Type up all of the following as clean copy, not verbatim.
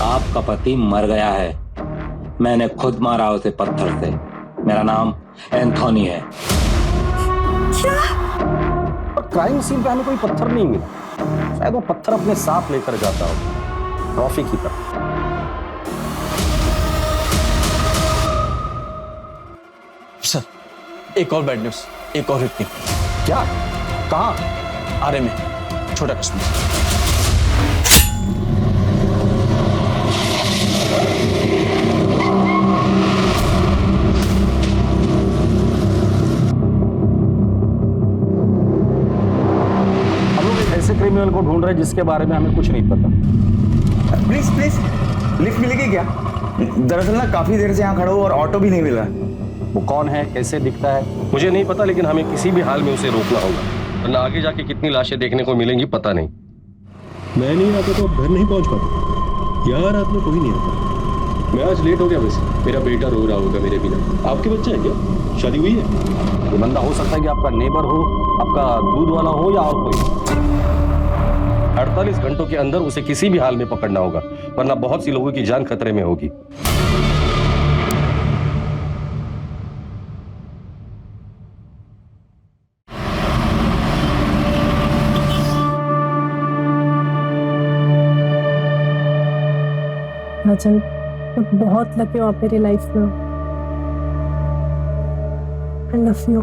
आपका पति मर गया है। मैंने खुद मारा उसे पत्थर से। मेरा नाम एंथोनी है। क्या? क्राइम सीन पे हमें कोई पत्थर नहीं मिला। शायद वो पत्थर अपने साथ लेकर जाता हो, ट्रॉफी की तरह। सर, एक और बैड न्यूज, एक और हिट। क्या? कहां? आरए में छोटा कस्टमर। क्रिमिनल को ढूंढ रहे जिसके बारे में हमें कुछ नहीं पता। प्लीज प्लीज लिफ्ट मिलेगी क्या? दरअसल ना काफी देर से यहाँ खड़ा हूँ और ऑटो भी नहीं मिला। वो कौन है, कैसे दिखता है, मुझे नहीं पता, लेकिन हमें किसी भी हाल में उसे रोकना होगा, वरना आगे जाके कितनी लाशें देखने को मिलेंगी पता नहीं। मैं नहीं आता तो घर नहीं पहुंच पाता। यार रात में कोई नहीं आता। मैं आज लेट हो गया। वैसे मेरा बेटा रो रहा होगा मेरे बिना। आपके बच्चा है क्या? शादी हुई है? ये बंदा हो सकता है कि आपका नेबर हो, आपका दूध वाला हो या और कोई। 48 घंटों के अंदर उसे किसी भी हाल में पकड़ना होगा, वरना बहुत सी लोगों की जान खतरे में होगी। राजन, मैं बहुत लकी हूँ आप मेरी लाइफ में। I love you.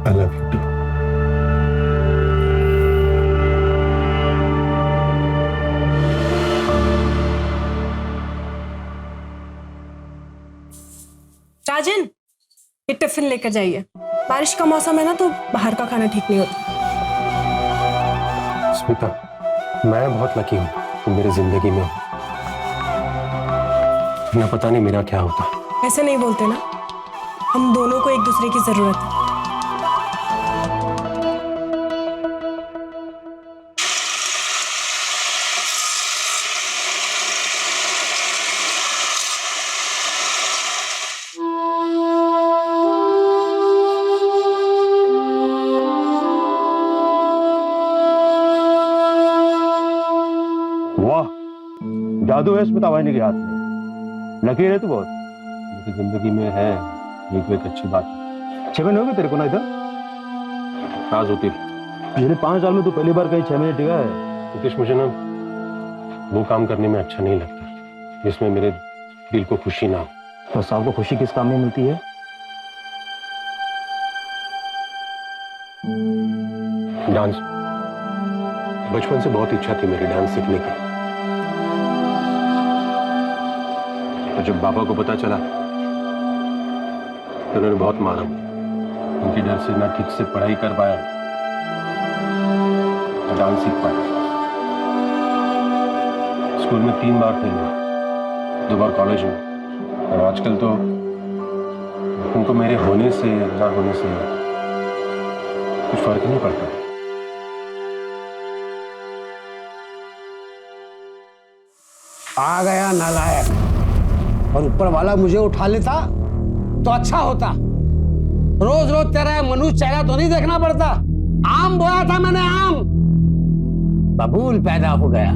I love you. Rajan, ये टिफिन लेकर जाइए। बारिश का मौसम है ना, तो बाहर का खाना ठीक नहीं होता। स्मिता, मैं बहुत लकी हूँ तुम मेरी जिंदगी में हो। ना पता नहीं मेरा क्या होता। ऐसे नहीं बोलते ना, हम दोनों को एक दूसरे की जरूरत है। वाह, जादू है स्मिता वाहिनी के हाथ में। लकीर है तू बहुत। मेरी जिंदगी में है एक अच्छी बात। 6 महीने हो गए तेरे को ना इधर? राज होती पिछले 5 साल में तू पहली बार कहीं 6 महीने टिका है। नितीश, मुझे ना वो काम करने में अच्छा नहीं लगता जिसमें मेरे दिल को खुशी ना हो। तो साहब को खुशी किस काम में मिलती है? डांस। बचपन से बहुत इच्छा थी मेरी डांस सीखने की। और जब पापा को पता चला तो उन्होंने बहुत मारा। उनके डर से ना ठीक से पढ़ाई कर पाया, ना डांस सीख पाया। स्कूल में 3 बार फेल हुआ, 2 बार कॉलेज में। और आजकल तो उनको मेरे होने से ना होने से कुछ फर्क नहीं पड़ता। आ गया नालायक। और ऊपर वाला मुझे उठा लेता तो अच्छा होता। रोज रोज तेरा मनुष्य चेहरा तो नहीं देखना पड़ता। आम बोया था मैंने, आम बबूल पैदा हो गया।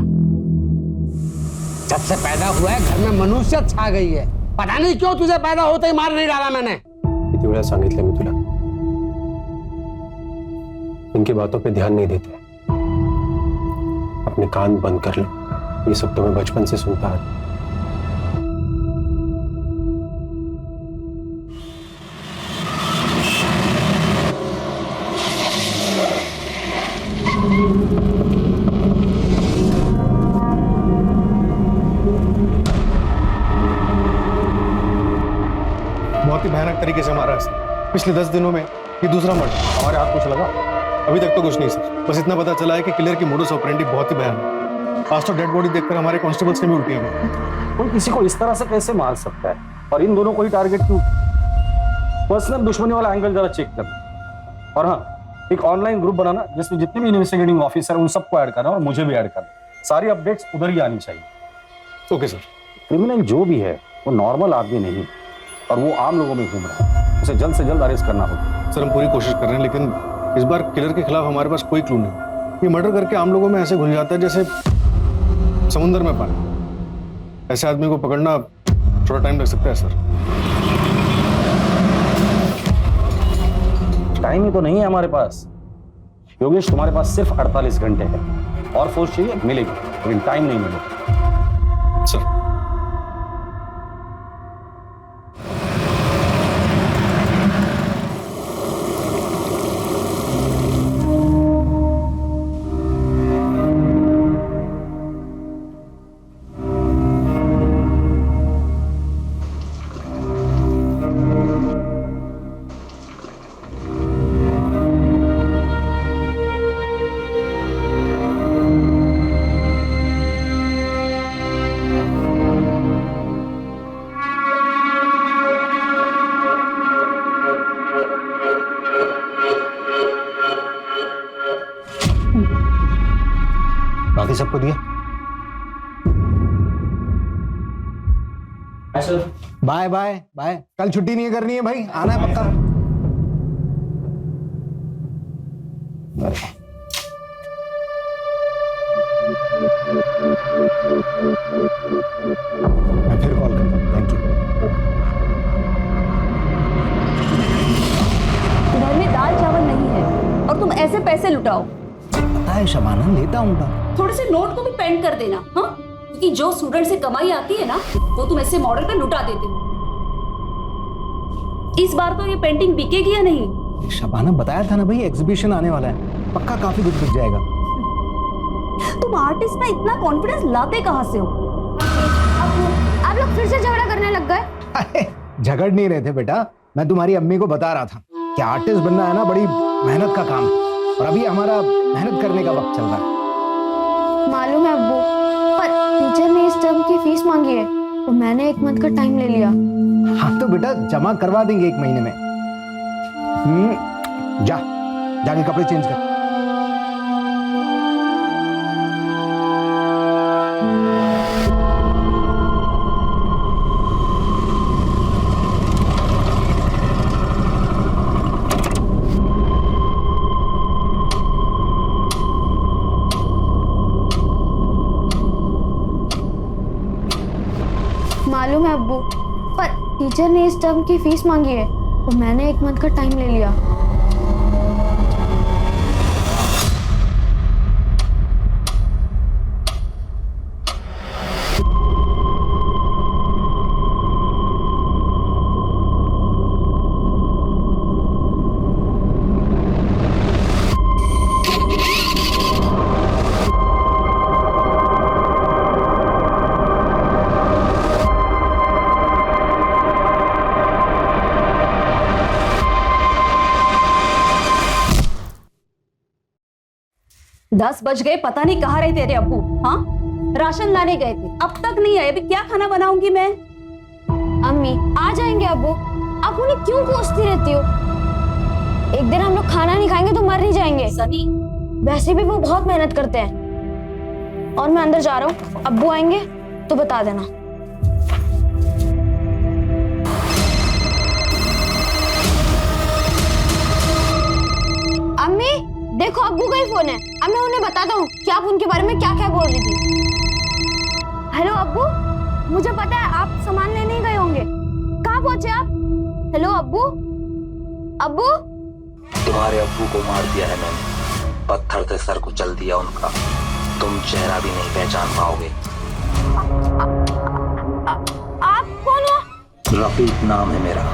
जब से पैदा हुआ है घर में मनुष्य छा गई है। पता नहीं क्यों तुझे पैदा होते ही मार नहीं डाला मैंने। किती वेळा सांगितलं मी तुला, इनकी बातों पे ध्यान नहीं देते। अपने कान बंद कर लो। ये सब तो मैं बचपन से सुनता है। बहुत ही भयानक तरीके से मारा है। पिछले 10 दिनों में ये दूसरा मर्डर। हमारे हाथ कुछ लगा? अभी तक तो कुछ नहीं सर, बस इतना पता चला है कि किलर की मोडस ऑपरेंडी बहुत ही भयानक है। आज तो डेड बॉडी देखकर हमारे कांस्टेबल्स ने भी उल्टियां की। कोई किसी को इस तरह से कैसे मार सकता है, और इन दोनों को ही टारगेट क्यों? पर्सनल दुश्मनी वाला एंगल जरा चेक करना। और हाँ, एक ऑनलाइन ग्रुप बनाना जिसमें जितने भी इन्वेस्टिगेटिंग ऑफिसर उन सबको ऐड करना और मुझे भी ऐड करना। सारी अपडेट्स उधर ही आनी चाहिए। Okay sir. क्रिमिनल जो भी है वो नॉर्मल आदमी नहीं, और वो आम लोगों में घूम रहा है। उसे जल्द से जल्द अरेस्ट करना होगा। सर हम पूरी कोशिश कर रहे हैं, लेकिन इस बार किलर के खिलाफ हमारे पास कोई क्लू नहीं। ये मर्डर करके आम लोगों में ऐसे घुल जाता है जैसे समुंदर में पानी। ऐसे आदमी को पकड़ना थोड़ा टाइम लग सकता है सर। टाइम ही तो नहीं है हमारे पास योगेश, तुम्हारे पास सिर्फ 48 घंटे है। और फोर्स चाहिए मिलेगी, लेकिन टाइम नहीं मिलेगा। सर बाकी सबको दिया? Bye bye bye. कल छुट्टी नहीं करनी है भाई, आना है पक्का। मैं फिर कॉल करता हूँ। Thank you. घर में दाल चावल नहीं है और तुम ऐसे पैसे लुटाओ। पता है शबाना, लेता हूँ। थोड़े से नोट को भी पेंड कर देना, हाँ? क्योंकि जो स्टूडेंट से कमाई आती है ना, वो तुम ऐसे मॉडल पे लुटा देते हो। इस बार तो ये पेंटिंग बिकेगी या नहीं? शबाना बताया था ना भाई, एग्जीबिशन आने वाला है, पक्का काफी कुछ बिक जाएगा। तुम आर्टिस्ट में इतना कॉन्फिडेंस लाते कहाँ से हो? आप लोग फिर से झगड़ा करने लग गए? झगड़ नहीं रहे थे बेटा, मैं तुम्हारी अम्मी को बता रहा था कि आर्टिस्ट बनना है ना बड़ी मेहनत का काम, और अभी हमारा मेहनत करने का वक्त चल रहा है। मालूम है अब्बू, पर टीचर ने इस टर्म की फीस मांगी है तो मैंने 1 मंथ का टाइम ले लिया। हाँ तो बेटा जमा करवा देंगे 1 महीने में। जाके कपड़े चेंज कर। मालूम है अब्बू, पर टीचर ने इस टर्म की फीस मांगी है तो मैंने 1 मंथ का टाइम ले लिया। दस बज गए, पता नहीं कहाँ रहे तेरे अब्बू। हाँ, राशन लाने गए थे, अब तक नहीं आए। अभी क्या खाना बनाऊंगी मैं? अम्मी आ जाएंगे अब्बू, आप उन्हें क्यों कोसती रहती हो? एक दिन हम लोग खाना नहीं खाएंगे तो मर नहीं जाएंगे। सनी, वैसे भी वो बहुत मेहनत करते हैं। और मैं अंदर जा रहा हूँ, अब्बू आएंगे तो बता देना। अम्मी देखो, अब्बू का ही फोन है। अब मैं उन्हें बताता हूँ कि आप उनके बारे में क्या क्या बोल रही थी। हेलो अब्बू, मुझे पता है आप सामान लेने ही गए होंगे। कहाँ पहुंचे आप? हेलो अब्बू। अब्बू, तुम्हारे अब्बू को मार दिया है मैंने, पत्थर से सर कुचल दिया उनका। तुम चेहरा भी नहीं पहचान पाओगे। आप कौन हो? रफीक नाम है मेरा।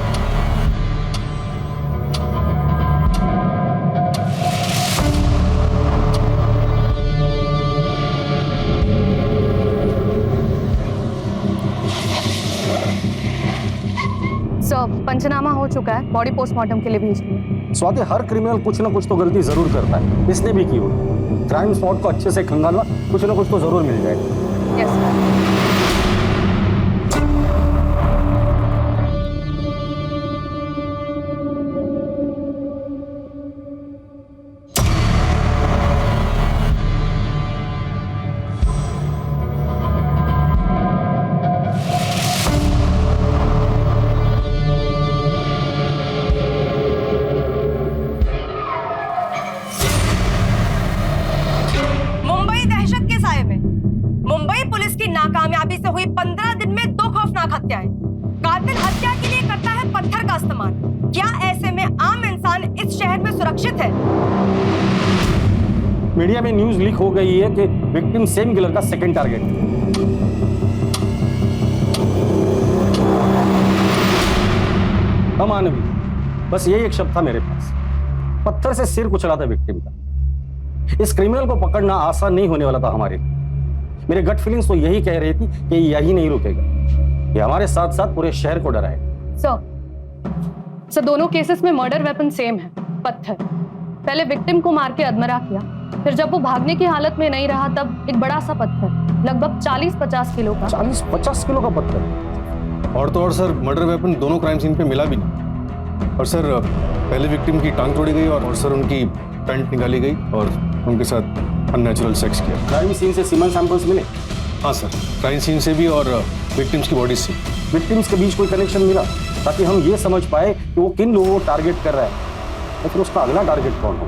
पंचनामा हो चुका है, बॉडी पोस्टमार्टम के लिए भेज दिया। स्वाति, हर क्रिमिनल कुछ ना कुछ तो गलती जरूर करता है, इसने भी की होगी। क्राइम स्पॉट को अच्छे से खंगालना, कुछ ना कुछ तो जरूर मिल जाएगा। Yes sir. की नाकामयाबी से हुई 15 दिन में 2 खौफनाक हत्याएं। कातिल हत्या के लिए करता है पत्थर का इस्तेमाल। क्या ऐसे में आम इंसान इस शहर में सुरक्षित है? मीडिया में न्यूज लीक हो गई है कि विक्टिम सेम किलर का सेकंड टारगेट है। अमानवीय, बस यही एक शब्द था मेरे पास। पत्थर से सिर कुचला था विक्टिम का। इस क्रिमिनल को पकड़ना आसान नहीं होने वाला था हमारे लिए। मेरे गट फीलिंग्स तो यही कह रही थी कि यही नहीं रुकेगा, ये हमारे साथ साथ पूरे शहर को डराएगा। सर दोनों केसेस में मर्डर वेपन सेम है, पत्थर। पहले विक्टिम को मार के अधमरा किया, फिर जब वो भागने की हालत में नहीं रहा तब एक बड़ा सा पत्थर, लगभग 40-50 किलो का। 40-50 किलो का पत्थर? और तो और सर, मर्डर वेपन दोनों क्राइम सीन पे मिला भी नहीं। और सर, पहले विक्टिम की टांग तोड़ी गई और सर उनकी पैंट निकाली गई और उनके साथ अननेचुरल सेक्स किया। क्राइम सीन से सीमन सैंपल्स मिले? हाँ सर, क्राइम सीन से भी और विक्टिम्स की बॉडी से। विक्टिम्स के बीच कोई कनेक्शन मिला ताकि हम ये समझ पाए कि वो किन लोगों को टारगेट कर रहा है और फिर उसका अगला टारगेट कौन हो?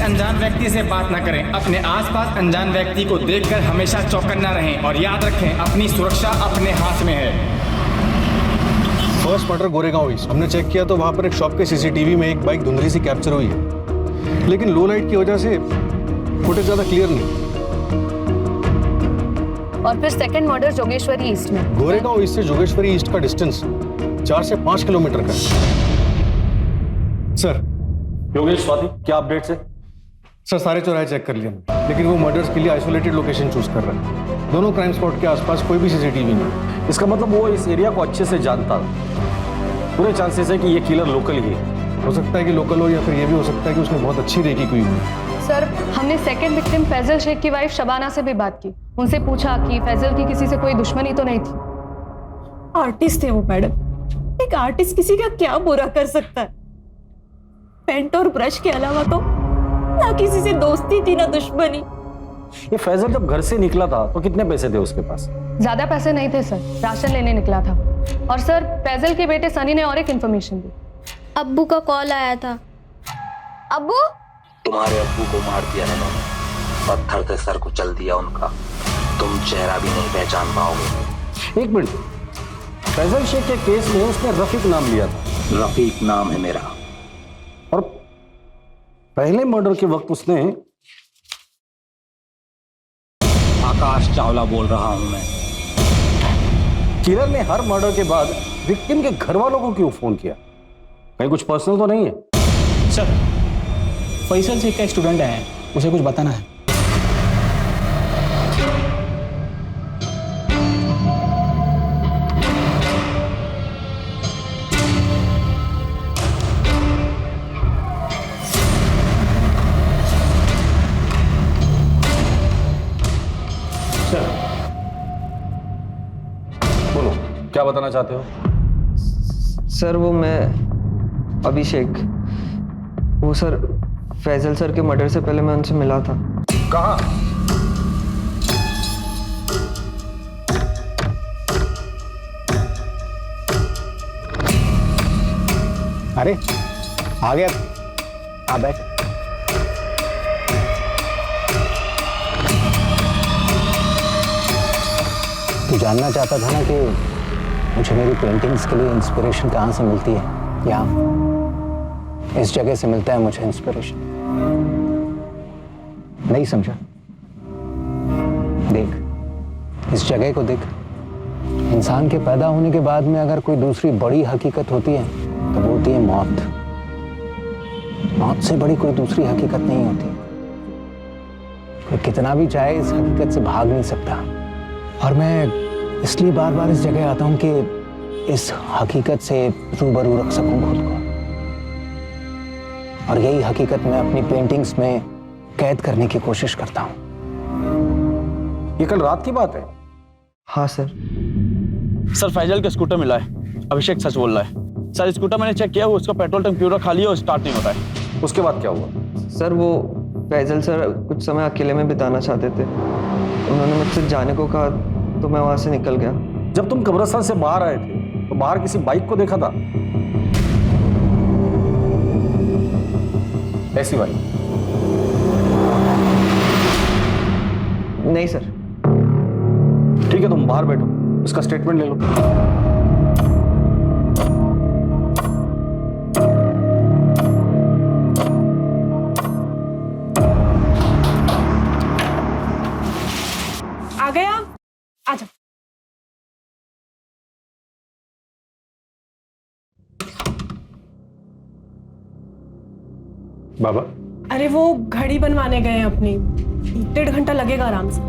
अनजान व्यक्ति से बात न करें। अपने आसपास अनजान व्यक्ति को देखकर हमेशा चौकन्ना रहें और याद रखें, अपनी सुरक्षा अपने हाथ में है। First murder Goregaon east. हमने चेक किया तो वहां पर एक शॉप के सीसीटीवी में एक बाइक धुंधली सी कैप्चर हुई है, लेकिन लो लाइट की वजह से फुटेज ज्यादा क्लियर नहीं। और फिर सेकंड मर्डर जोगेश्वरी ईस्ट में। गोरेगांव ईस्ट से जोगेश्वरी ईस्ट का डिस्टेंस 4 से 5 किलोमीटर का है। सर योगेश, स्वाति, क्या अपडेट्स है? सर सारे चौराहे चेक कर लिए, लेकिन वो मर्डर्स के लिए आइसोलेटेड लोकेशन चूज कर रहे हैं। दोनों क्राइम स्पॉट के आसपास कोई भी सीसीटीवी नहीं। इसका मतलब वो इस एरिया को अच्छे से जानता था। पूरे चांसेस है कि ये किलर लोकल ही है। हो सकता है कि लोकल हो या फिर ये भी हो सकता है कि उसने बहुत अच्छी रेकी की हुई। सर हमने सेकंड विक्टिम फैजल शेख की वाइफ शबाना से भी बात की। उनसे पूछा कि फैजल की किसी से कोई दुश्मनी तो नहीं थी। आर्टिस्ट थे वो मैडम। एक आर्टिस्ट किसी का क्या बुरा कर सकता है? पेंट और ब्रश के अलावा तो ना किसी से दोस्ती थी ना दुश्मनी। ये फैजल जब घर से निकला था तो कितने पैसे थे उसके पास? ज्यादा पैसे नहीं थे सर, राशन लेने निकला था। और सर फैजल के बेटे सनी ने और एक इन्फॉर्मेशन दी। अब्बू का कॉल आया था। अब्बू? तुम्हारे अब्बू को मार दिया है इन्होंने, पत्थर से सर कुचल दिया उनका। तुम चेहरा भी नहीं पहचान पाओगे। एक मिनट, फैजल शेख के केस में उसने रफीक नाम लिया था। रफीक नाम है मेरा। और पहले मर्डर के वक्त उसने आकाश चावला बोल रहा हूं मैं। किलर ने हर मर्डर के बाद विक्टिम के घर वालों को क्यों फोन किया? कहीं कुछ पर्सनल तो नहीं है? सर फैसल शेख का स्टूडेंट है, उसे कुछ बताना है। बोलो, क्या बताना चाहते हो? सर वो मैं अभिषेक, वो सर फैजल सर के मर्डर से पहले मैं उनसे मिला था। कहाँ? अरे आ गया, आ बैठ। तू जानना चाहता था ना कि मुझे मेरी पेंटिंग्स के लिए इंस्पिरेशन कहाँ से मिलती है? यहाँ इस जगह से मिलता है मुझे इंस्पिरेशन। नहीं समझा? देख, इस जगह को देख। इंसान के पैदा होने के बाद में अगर कोई दूसरी बड़ी हकीकत होती है तो वो होती है मौत। मौत से बड़ी कोई दूसरी हकीकत नहीं होती। कोई कितना भी चाहे इस हकीकत से भाग नहीं सकता। और मैं इसलिए बार बार इस जगह आता हूं कि इस हकीकत से रूबरू रख सकूं खुद को। और यही हकीकत मैं अपनी पेंटिंग्स में कैद करने की कोशिश करता हूं। ये कल रात की बात है? हाँ सर। सर फैजल का स्कूटर मिला है, अभिषेक सच बोल रहा है। सर स्कूटर मैंने चेक किया, उसका पेट्रोल टैंक पूरा खाली है और स्टार्ट नहीं होता है। उसके बाद क्या हुआ? सर वो फैजल सर कुछ समय अकेले में बिताना चाहते थे, उन्होंने मुझसे जाने को कहा तो मैं वहां से निकल गया। जब तुम कब्रिस्तान से बाहर आए थे तो बाहर किसी बाइक को देखा था? ऐसी बाइक? नहीं सर। ठीक है, तुम बाहर बैठो, इसका स्टेटमेंट ले लो। आ गया? आजा। बाबा, अरे वो घड़ी बनवाने गए हैं अपनी, 1.5 घंटा लगेगा आराम से।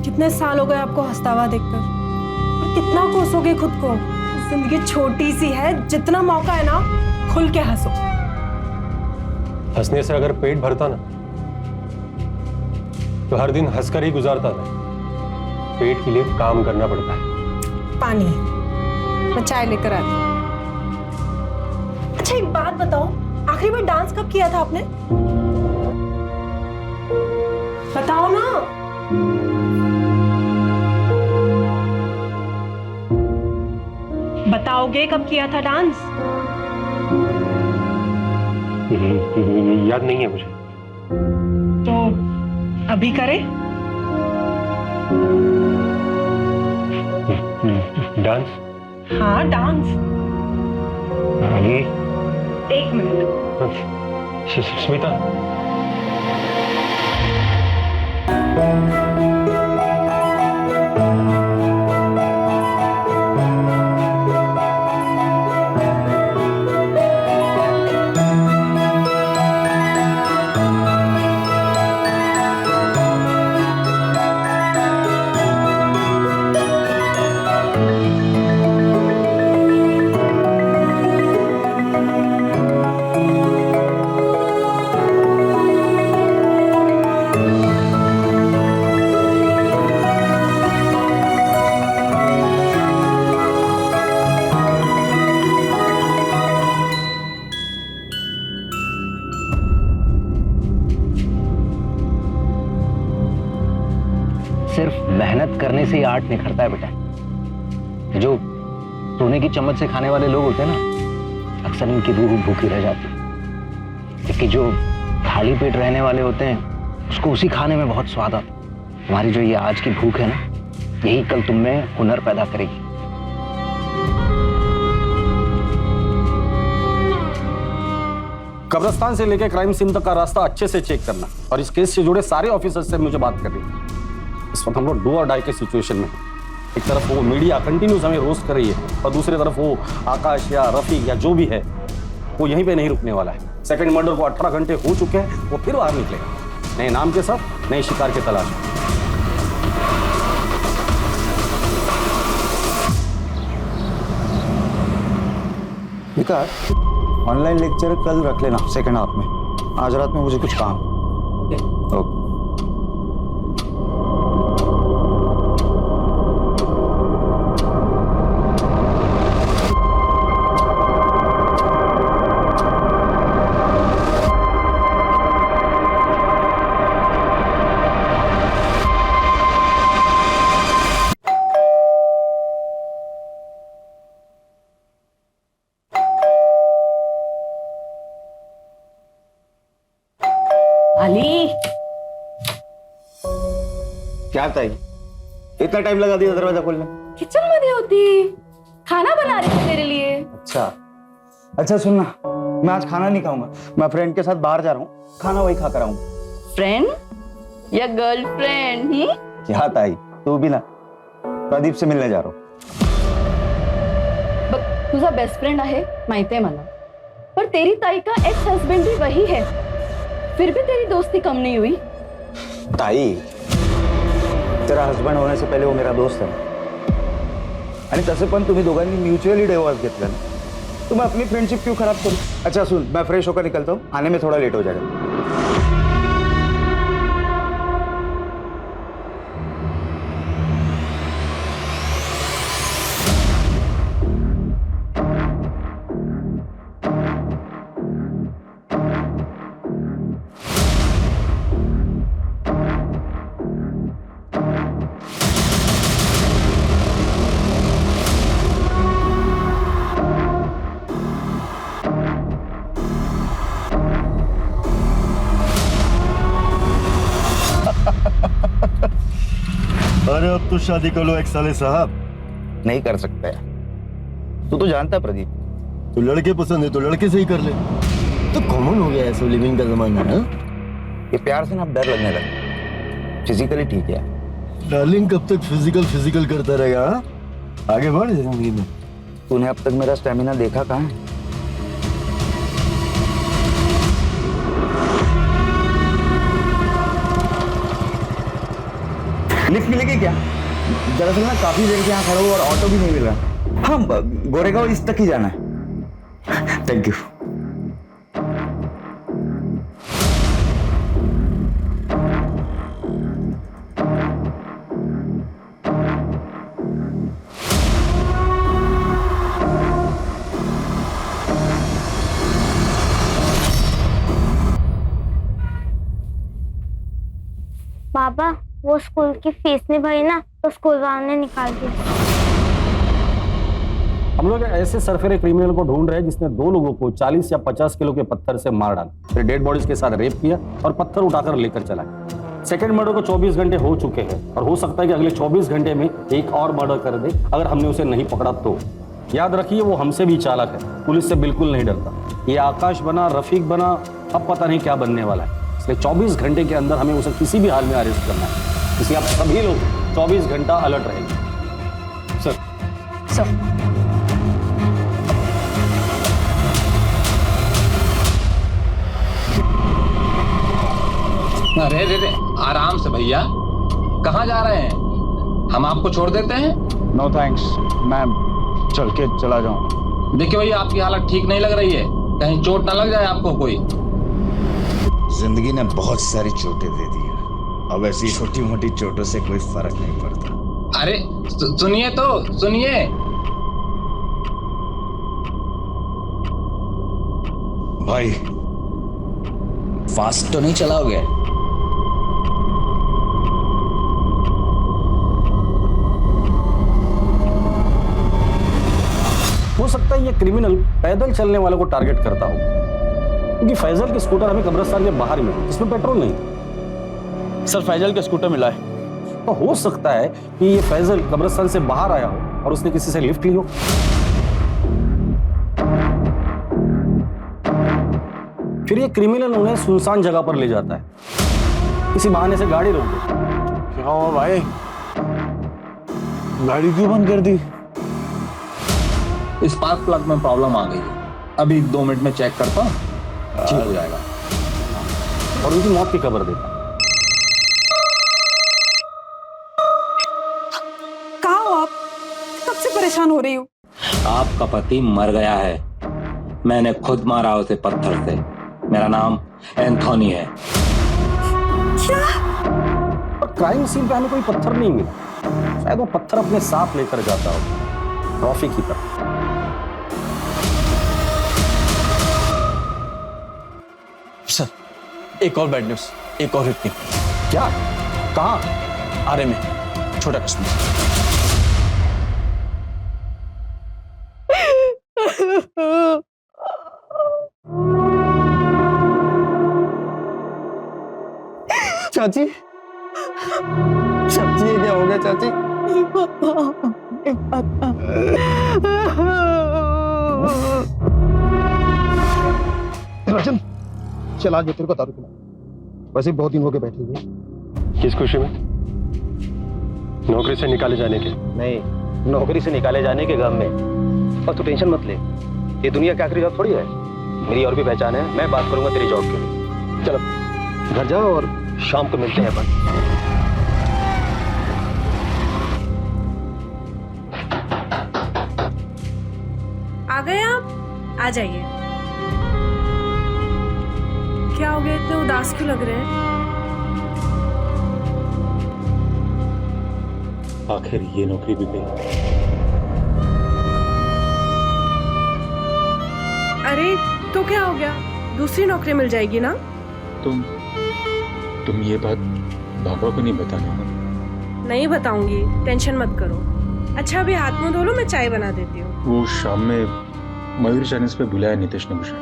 कितने साल हो गए आपको हंसता हुआ देखकर, और कितना कोसोगे खुद को? जिंदगी छोटी सी है, जितना मौका है ना खुल के हंसो। हंसने से अगर पेट भरता ना तो हर दिन हंसकर ही गुजारता था। पेट के लिए काम करना पड़ता है। पानी, मैं चाय लेकर आती हूँ। अच्छा एक बात बताओ, आखिरी बार डांस कब किया था आपने? बताओ ना। बताओगे कब किया था डांस? याद नहीं है मुझे। तो अभी करे? डांस? हाँ डांस। अभी? 1 मिनट। स्मिता, सिर्फ मेहनत करने से ही आर्ट निखरता है बेटा। जो सोने की चम्मच से खाने वाले लोग होते हैं ना, अक्सर इनकी रूह भूखी रह जाती है। जबकि जो खाली पेट रहने वाले होते हैं, उसको उसी खाने में बहुत स्वाद आता है। तुम्हारी जो ये आज की भूख है ना, यही कल तुम में हुनर पैदा करेगी। कब्रिस्तान से लेकर क्राइम सीन तक का रास्ता अच्छे से चेक करना, और इस केस से जुड़े सारे ऑफिसर से मुझे बात करनी है। इस वक्त हम लोग डू और डाई के सिचुएशन में हैं। एक तरफ वो मीडिया कंटिन्यूस हमें रोस्ट कर रही है, और दूसरी तरफ वो आकाश या रफीक या जो भी है वो यहीं पे नहीं रुकने वाला है। सेकंड मर्डर को 18 घंटे हो चुके हैं, वो फिर बाहर निकलेगा नए नाम के साथ, नए शिकार की तलाश में। विकास, ऑनलाइन लेक्चर कल रख लेना सेकंड हाफ में। आज रात में मुझे कुछ काम। ओके। अली, क्या ताई, इतना टाइम लगा दिया दरवाजा खोलने? किचन में नहीं होती, खाना बना रही थी तेरे लिए। अच्छा सुनना, मैं आज खाना नहीं खाऊंगा। मैं फ्रेंड के साथ बाहर जा रहा हूँ, खाना वही खाकर आऊंगा। फ्रेंड या गर्लफ्रेंड? क्या ताई, तू भी ना प्रदीप से मिलने जा रहा हूँ। तुझा बेस्ट फ्रेंड आहे माहिती आहे मला, पर तेरी ताई का एक्स हस्बैंड भी वही है, फिर भी तेरी दोस्ती कम नहीं हुई। ताई, तेरा हस्बंड होने से पहले वो मेरा दोस्त है, आणि तसे पण तुम्ही दोघांनी म्युच्युअली डिवोर्स घेतला ना, तो मैं अपनी फ्रेंडशिप क्यों खराब करूं? अच्छा सुन, मैं फ्रेश होकर निकलता हूँ, आने में थोड़ा लेट हो जाएगा। अब तो शादी कर लो एक साले साहब। नहीं कर सकता है, तू तो जानता है प्रदीप, तो लड़के पसंद है तो लड़के से ही कर ले। तो कॉमन हो गया है लिविंग का जमाना है। ये प्यार से ना अब डर लगने लगा। फिजिकली ठीक है डार्लिंग, कब तक फिजिकल करता रहेगा? आगे बढ़ जिंदगी में। तूने अब तक मेरा स्टेमिना देखा कहाँ है? लिफ्ट मिलेगी क्या? दरअसल ना काफी देर से यहाँ खड़ा हूँ और ऑटो भी नहीं मिल रहा। हाँ, गोरेगांव इस तक ही जाना है। Thank you. पापा, वो स्कूल की फीस नहीं भरी ना, तो स्कूल वालों ने निकाल दिया। हम लोग ऐसे सरफेरे क्रिमिनल को ढूंढ रहे हैं जिसने 2 लोगों को 40 या 50 किलो के पत्थर से मार डाला, फिर डेड बॉडीज के साथ रेप किया और पत्थर उठाकर लेकर चला गया। सेकेंड मर्डर को 24 घंटे हो चुके हैं और हो सकता है कि अगले 24 घंटे में एक और मर्डर कर दे अगर हमने उसे नहीं पकड़ा तो। याद रखिए, वो हमसे भी चालाक है, पुलिस से बिल्कुल नहीं डरता। ये आकाश बना, रफीक बना, अब पता नहीं क्या बनने वाला है। इसलिए 24 घंटे के अंदर हमें उसे किसी भी हाल में अरेस्ट करना है। इसलिए आप सभी लोग 24 घंटा अलर्ट रहेंगे। सर अरे रे रे, आराम से भैया, कहाँ जा रहे हैं? हम आपको छोड़ देते हैं। नो थैंक्स, मैं चल के चला जाऊँ। देखिए भैया, आपकी हालत ठीक नहीं लग रही है, कहीं चोट ना लग जाए आपको कोई। जिंदगी ने बहुत सारी चोटें दे दी है, अब ऐसी छोटी मोटी चोटों से कोई फर्क नहीं पड़ता। अरे सुनिए तो सुनिए। भाई फास्ट तो नहीं चलाओगे? हो सकता है ये क्रिमिनल पैदल चलने वालों को टारगेट करता हो, क्योंकि फैजल की स्कूटर हमें कब्रिस्तान के बाहर मिली, इसमें पेट्रोल नहीं। सर फैजल का स्कूटर मिला है। तो हो सकता है कि ये फैजल कब्रिस्तान से बाहर आया हो और उसने किसी से लिफ्ट ली हो। फिर ये क्रिमिनल उन्हें सुनसान जगह पर ले जाता है, किसी बहाने से गाड़ी रोक देता है। क्या हुआ भाई, गाड़ी क्यों बंद कर दी? स्पार्क प्लग में प्रॉब्लम आ गई है, अभी 2 मिनट में चेक करता हूँ, ठीक हो जाएगा। और उनकी मौत की खबर देता। कहाँ हो आप? कब से परेशान हो रही हूँ। आपका पति मर गया है, मैंने खुद मारा उसे पत्थर से। मेरा नाम एंथोनी है। क्या? क्राइम सीन पे हमें कोई पत्थर नहीं मिला, शायद वो पत्थर अपने साथ लेकर जाता हो, ट्रॉफी की तरह। सर एक और बैड न्यूज, एक और हिट। क्या? कहाँ? आरे में छोटा कश्मीर। चाची, चाची ये क्या हो गया चाची? राजन चल आज तेरे को दारू पिला। वैसे बहुत दिन हो गए बैठे हुए। किस खुशी में? नौकरी से निकाले जाने के? नहीं, नौकरी से निकाले जाने के गम में। और तू टेंशन मत ले, ये दुनिया की आखिरी जॉब थोड़ी है, मेरी और भी पहचान है, मैं बात करूंगा तेरी जॉब के लिए। चलो घर जाओ और शाम को मिलते हैं अपन। आ गए आप? आ जाइए। क्या हो गया, इतने उदास क्यों लग रहे हैं? आखिर ये नौकरी भी गई। अरे तो क्या हो गया, दूसरी नौकरी मिल जाएगी ना? तुम ये बात बाबा को नहीं बताना ना? नहीं बताऊंगी, टेंशन मत करो। अच्छा अभी हाथ मुंह धो लो, मैं चाय बना देती हूँ। वो शाम में मयूर चैनल्स पे बुलाया नितेश ने मुझे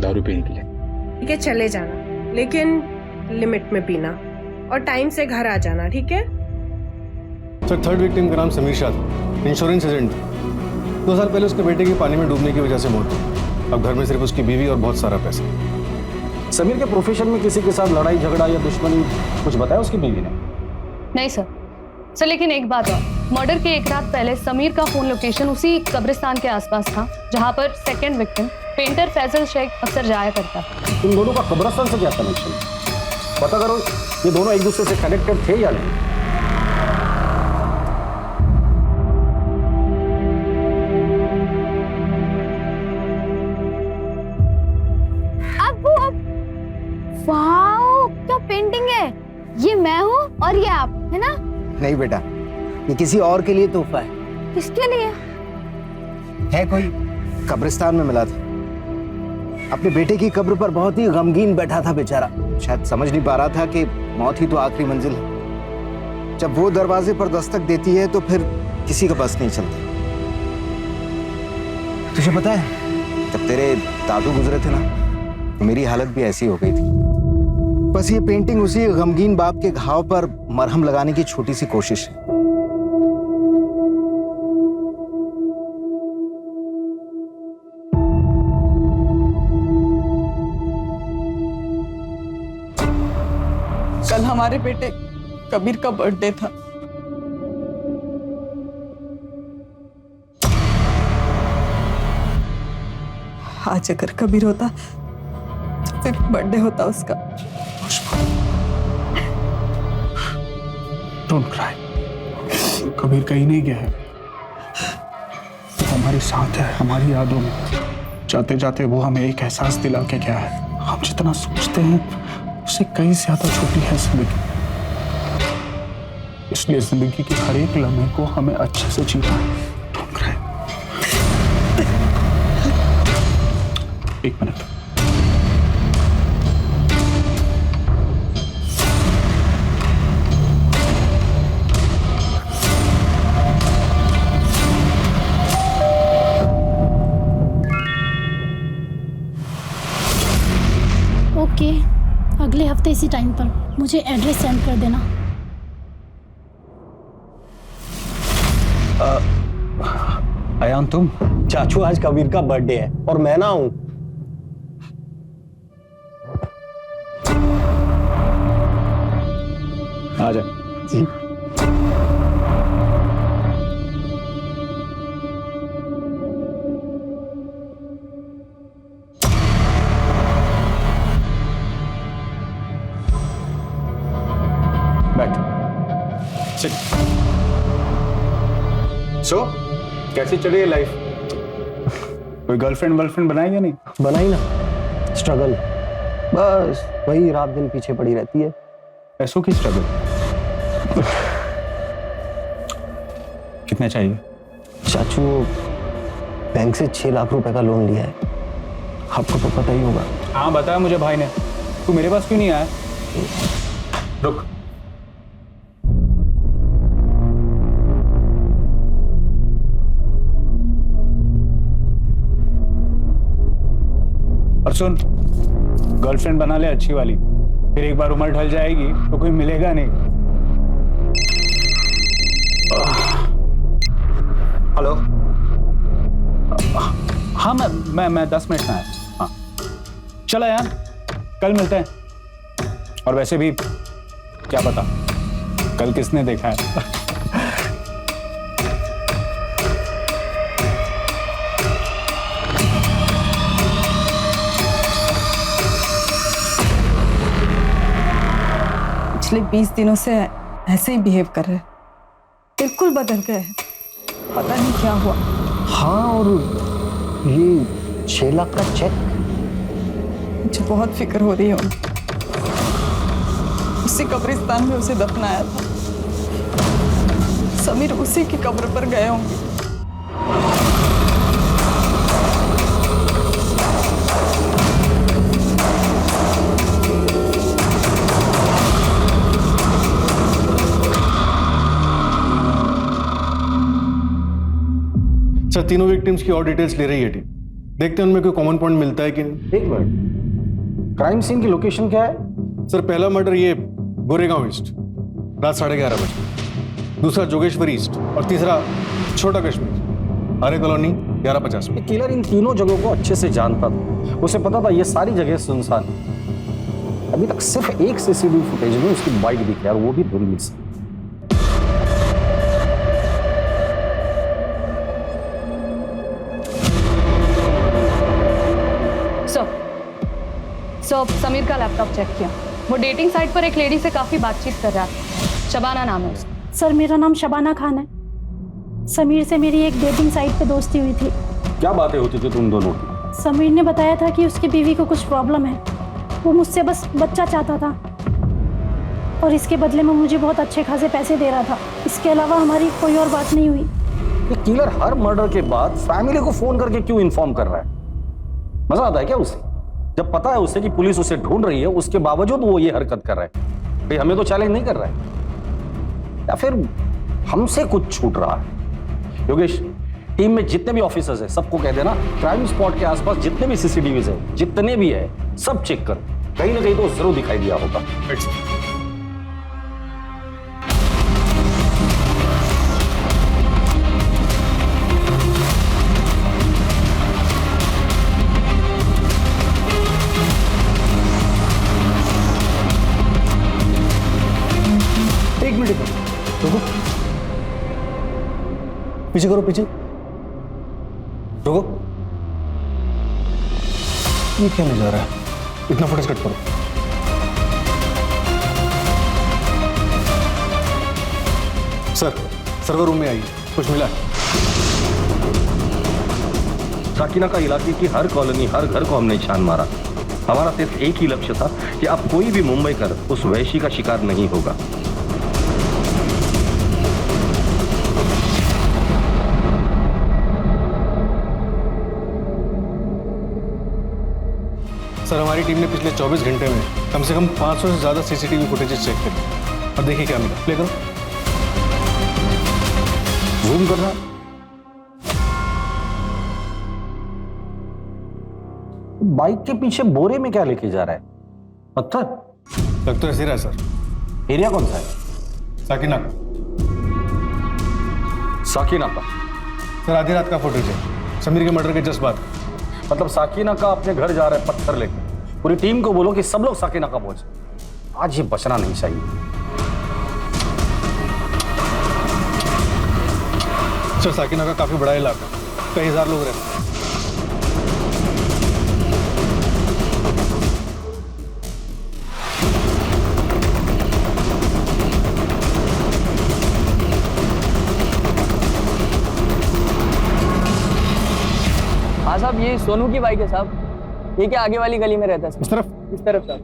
दारू पीने के लिए। ठीक है चले जाना, लेकिन लिमिट में पीना और टाइम से घर आ जाना, ठीक है? सर थर्ड विक्टिम का नाम समीर शाह था, इंश्योरेंस एजेंट। 2 साल पहले उसके बेटे की पानी में डूबने की वजह से मौत हुई। अब घर में सिर्फ उसकी बीवी और बहुत सारा पैसा। समीर के प्रोफेशन में किसी के साथ लड़ाई झगड़ा या दुश्मनी कुछ बताया उसकी बीवी ने? नहीं सर लेकिन एक बात और, मर्डर के एक रात पहले समीर का फोन लोकेशन उसी कब्रिस्तान के आसपास था जहां पर second victim painter Faisal Shaikh अक्सर जाया करता था। इन दोनों का कब्रिस्तान से क्या कनेक्शन? पता करो ये दोनों एक दूसरे से कनेक्टेड थे या नहीं। वाओ, क्या पेंटिंग है! ये मैं हूँ और ये आप, है ना? नहीं बेटा, ये किसी और के लिए तोहफा है। किसके लिए? है कोई, कब्रिस्तान में मिला था। अपने बेटे की कब्र पर बहुत ही गमगीन बैठा था बेचारा। शायद समझ नहीं पा रहा था कि मौत ही तो आखिरी मंजिल है। जब वो दरवाजे पर दस्तक देती है तो फिर किसी का बस नहीं चलता। तुझे पता है, जब तेरे दादू गुजरे थे ना, तो मेरी हालत भी ऐसी हो गई थी। बस ये पेंटिंग उसी गमगीन बाप के घाव पर मरहम लगाने की छोटी सी कोशिश है। कल हमारे बेटे कबीर का बर्थडे था। आज अगर कबीर होता तो फिर बर्थडे होता उसका। डोंट क्राई, कबीर कहीं नहीं गया है, हमारे साथ है, हमारी यादों में। जाते जाते वो हमें एक एहसास दिला के गया है, हम जितना सोचते हैं उससे कहीं ज्यादा छोटी है जिंदगी। इसलिए जिंदगी की हर एक लम्हे को हमें अच्छे से जीना है। Don't cry. एक मिनट। ओके, अगले हफ्ते इसी टाइम पर मुझे एड्रेस सेंड कर देना। अयान तुम? चाचू आज कबीर का बर्थडे है और मैं ना हूं। आ जा जी। बैठ। सो कैसी चल रही है लाइफ? कोई गर्लफ्रेंड वर्लफ्रेंड बनाई या नहीं? बनाई ना, स्ट्रगल, बस वही रात दिन पीछे पड़ी रहती है। पैसों की स्ट्रगल। कितने चाहिए? चाचू, बैंक से 6 लाख रुपए का लोन लिया है, आपको तो पता ही होगा। हाँ बताया मुझे भाई ने। तू मेरे पास क्यों नहीं आया? रुक, और सुन, गर्लफ्रेंड बना ले अच्छी वाली, फिर एक बार उम्र ढल जाएगी तो कोई मिलेगा नहीं। हेलो। हाँ मैं 10 मिनट में आया। हाँ चला यार, कल मिलते हैं। और वैसे भी क्या पता कल किसने देखा है। पिछले 20 दिनों से ऐसे ही बिहेव कर रहे हैं, बिल्कुल बदल गए हैं, पता नहीं क्या हुआ। हाँ, और ये 6 लाख का चेक, मुझे बहुत फिक्र हो रही है। उसी कब्रिस्तान में उसे दफनाया था, समीर उसी की कब्र पर गए होंगे। सर तीनों विक्टिम्स की और डिटेल्स ले रही है टीम, देखते हैं उनमें कोई कॉमन पॉइंट मिलता है कि नहीं। एक मिनट, क्राइम सीन की लोकेशन क्या है? सर पहला मर्डर ये गोरेगांव ईस्ट, रात 11:30 बजे। दूसरा जोगेश्वरी ईस्ट और तीसरा छोटा कश्मीर, आर्य कॉलोनी 1150 में। किलर इन तीनों जगहों को अच्छे से जानता था, उसे पता था ये सारी जगह सुनसान है। अभी तक सिर्फ एक सीसीटीवी फुटेज में उसकी बाइक दिखी और वो भी धुंधली से। सो समीर का लैपटॉप चेक किया, वो डेटिंग साइट पर एक लेडी से काफी बातचीत कर रहा था। शबाना नाम है उसका। सर मेरा नाम शबाना खान है। समीर से मेरी एक डेटिंग साइट पे दोस्ती हुई थी। क्या बातें होती थी तुम दोनों की? समीर ने बताया था कि उसकी बीवी को कुछ प्रॉब्लम है, वो मुझसे बस बच्चा चाहता था और इसके बदले में मुझे बहुत अच्छे खासे पैसे दे रहा था। इसके अलावा हमारी कोई और बात नहीं हुई। ये किलर हर मर्डर के बाद फैमिली को फोन करके क्यों इन्फॉर्म कर रहा है? मजा आता है क्या उसे? जब पता है उसे कि पुलिस उसे ढूंढ रही है, उसके बावजूद वो ये हरकत कर रहा है। भाई हमें तो चैलेंज नहीं कर रहा है, या फिर हमसे कुछ छूट रहा है? योगेश, टीम में जितने भी ऑफिसर्स हैं सबको कह देना क्राइम स्पॉट के आसपास जितने भी सीसीटीवी है, जितने भी है, सब चेक कर। कहीं ना कहीं तो जरूर दिखाई दिया होगा। एक मिनट रुको, पीछे करो, पीछे रुको। ये क्या नहीं जा रहा है? इतना फुटेज कट करो। सर सर्वर रूम में आइए, कुछ मिला है? साकिना का इलाके की हर कॉलोनी, हर घर को हमने छान मारा। हमारा सिर्फ एक ही लक्ष्य था कि अब कोई भी मुंबई कर उस वैशी का शिकार नहीं होगा। सर हमारी टीम ने पिछले 24 घंटे में कम से कम 500 से ज्यादा सीसीटीवी फुटेजेस चेक करे और देखिए क्या मिला। प्ले करो, जूम करना। बाइक के पीछे बोरे में क्या लेके जा रहा है? पत्थर? लग तो ऐसे रहा है सर। एरिया कौन सा है? साकिना। साकिना का? सर आधी रात का फुटेज है, समीर के मर्डर के जस्ट बाद। मतलब साकिना का अपने घर जा रहा है पत्थर लेकर। पूरी टीम को बोलो कि सब लोग साकिना का पहुंचे। आज ये बचना नहीं चाहिए। सर साकिना का काफी बड़ा इलाका, कई हजार लोग रहते हैं। हाँ साहब, ये सोनू की बाइक है साहब। ये क्या आगे वाली गली में रहता है? इस तरफ? इस तरफ साहब।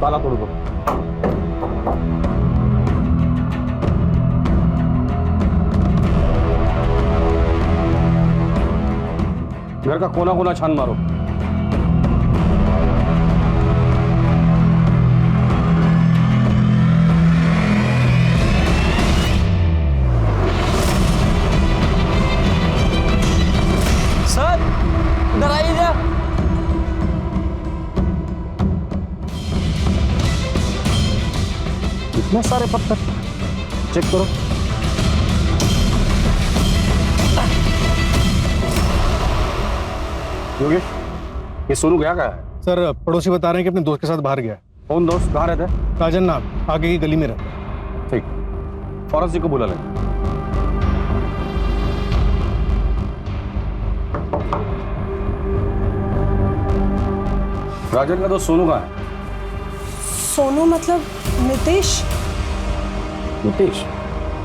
ताला तोड़ दो। घर का कोना कोना छान मारो। सर इधर आइए। इतने सारे पत्थर चेक करो। योगेश, ये सोनू गया कहाँ है? सर पड़ोसी बता रहे हैं कि अपने दोस्त के साथ बाहर गया है। कौन दोस्त? कहाँ रहता है? राजन नाम, आगे की गली में रहता है। ठीक, फॉरेंसिक को बुला लें। राजन का दोस्त सोनू कहाँ है? सोनू मतलब नितेश? नितेश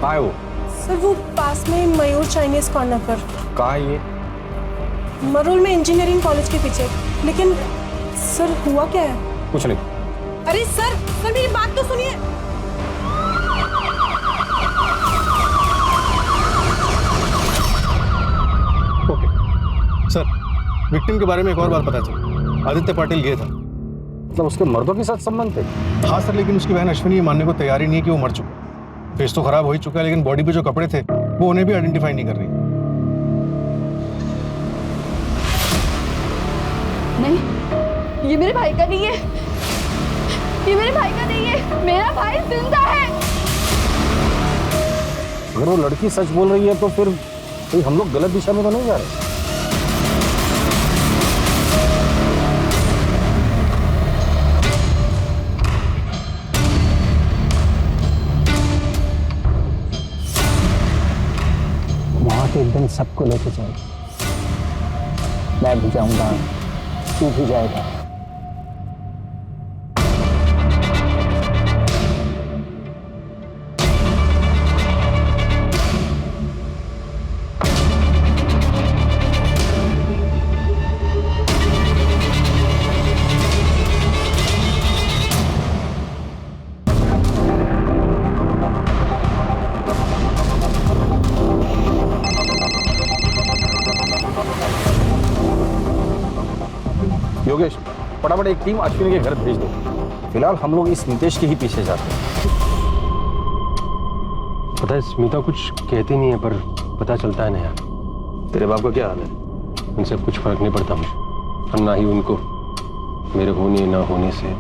कहाँ है वो? सर वो पास में मयूर चाइनीज कॉर्नर पर। कहाँ है ये? मरोल में इंजीनियरिंग कॉलेज के पीछे। लेकिन सर हुआ क्या है? कुछ नहीं। अरे सर मेरी बात तो सुनिए। ओके सर, विक्टिम के बारे में एक और बात पता चली। आदित्य पाटिल गया था। मतलब उसके मर्दों के साथ संबंध थे? हाँ सर, लेकिन उसकी बहन अश्विनी ये मानने को तैयार ही नहीं है कि वो मर चुका। फेस तो खराब हो ही चुका है, लेकिन बॉडी पे जो कपड़े थे वो उन्हें भी आइडेंटिफाई नहीं कर रही। नहीं, ये मेरे भाई का नहीं है, ये मेरे भाई का नहीं है, मेरा भाई जिंदा है। अगर वो लड़की सच बोल रही है तो फिर कहीं हम लोग गलत दिशा में तो नहीं जा रहे? वहां के एकदम सबको लेके चल, मैं भी जाऊंगा, तू भी जाएगा। योगेश, फटाफट एक टीम अश्विनी के घर भेज दो। फिलहाल हम लोग इस नितेश के ही पीछे जाते हैं। पता है स्मिता कुछ कहती नहीं है पर पता चलता है ना यार। तेरे बाप का क्या हाल है? उनसे कुछ फर्क नहीं पड़ता मुझे, और ना ही उनको मेरे होने ना होने से।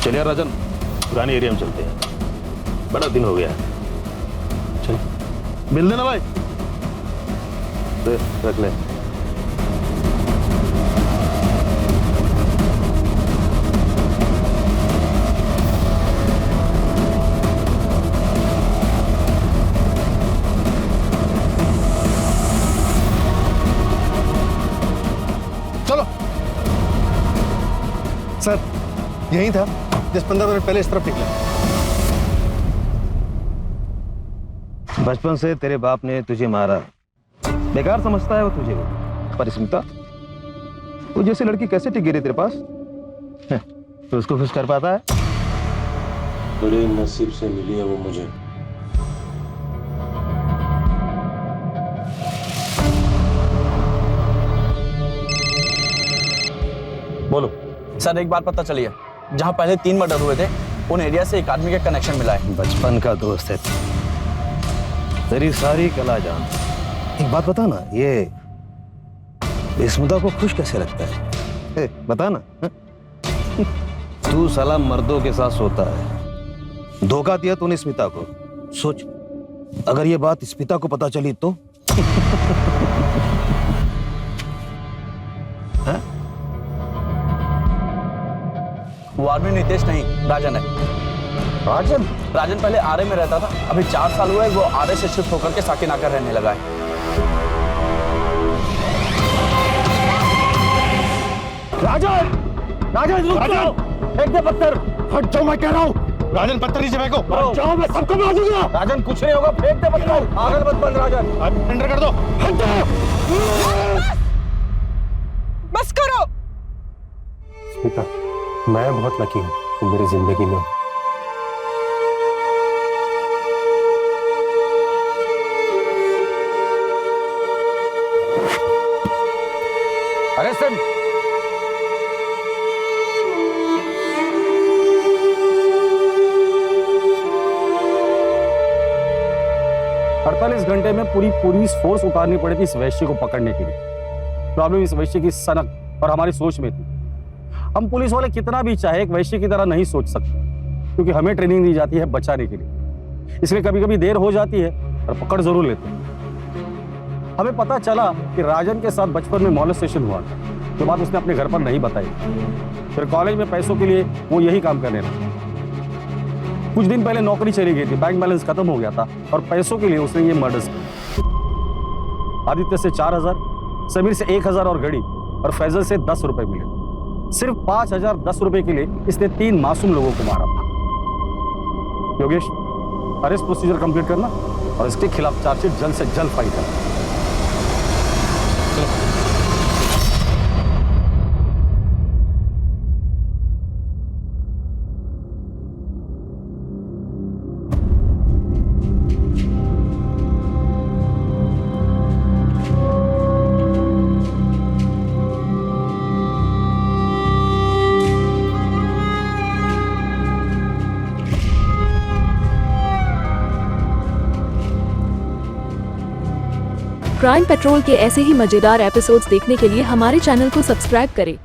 चलिए राजन, पुराने एरिया में चलते हैं, बड़ा दिन हो गया है। चल मिल देना भाई, रख ले। चलो सर, यही था, 10-15 मिनट पहले इस तरफ निकला। बचपन से तेरे बाप ने तुझे मारा, बेकार समझता है वो तुझे। पर स्मिता, वो जैसी लड़की कैसे टिक गिरी तेरे पास? तो उसको खुश कर पाता है? बड़े नसीब से मिली है वो मुझे। बोलो सर, एक बात पता चली है, जहां पहले 3 मर्डर हुए थे उन एरिया से एक आदमी का कनेक्शन मिला है। बचपन का दोस्त है, तेरी सारी कला जान। एक बात बता ना, ये स्मिता को खुश कैसे लगता है? बता ना। तू साला मर्दों के साथ सोता है, धोखा दिया तूने स्मिता को। सोच, अगर ये बात स्मिता को पता चली तो? हाँ? वो आदमी नितेश नहीं, राजन है। राजन? राजन पहले आरे में रहता था, अभी 4 साल हुए वो आरे से शिफ्ट होकर के साकिनाकर रहने लगा है। राजन! राजन रुक जाओ! फेंक दे पत्थर! हट जाओ मैं कह रहा हूँ। राजन पत्थर नीचे फेंको। हट जाओ, मैं सबको मार दूंगा। राजन कुछ नहीं होगा, फेंक दे पत्थर। पागल मत बन राजन। एंटर कर दो। हट जाओ। बस करो। स्मिता, मैं बहुत लकी हूँ तुम मेरी जिंदगी में हो। अरे सर, 48 घंटे में पूरी पुलिस फोर्स उतारनी पड़ी थी इस वैश्य को पकड़ने के लिए। प्रॉब्लम इस वैश्य की सनक और हमारी सोच में थी। हम पुलिस वाले कितना भी चाहे एक वैश्य की तरह नहीं सोच सकते, क्योंकि हमें ट्रेनिंग दी जाती है बचाने के लिए। इसलिए कभी कभी देर हो जाती है और पकड़ जरूर लेते हैं। हमें पता चला कि राजन के साथ बचपन में मॉलेस्टेशन हुआ था, जो बात उसने अपने घर पर नहीं बताई। फिर कॉलेज में पैसों के लिए वो यही काम करने लगा। कुछ दिन पहले नौकरी चली गई थी, बैंक बैलेंस खत्म हो गया था और पैसों के लिए उसने ये मर्डर्स किया। आदित्य से 4000, समीर से 1000 और घड़ी, और फैजल से 10 रुपए मिले। सिर्फ 5010 रुपए के लिए इसने 3 मासूम लोगों को मारा था। योगेश, अरेस्ट प्रोसीजर कंप्लीट करना और इसके खिलाफ चार्जशीट जल्द से जल्द फाइल करना। क्राइम पेट्रोल के ऐसे ही मजेदार एपिसोड्स देखने के लिए हमारे चैनल को सब्सक्राइब करें।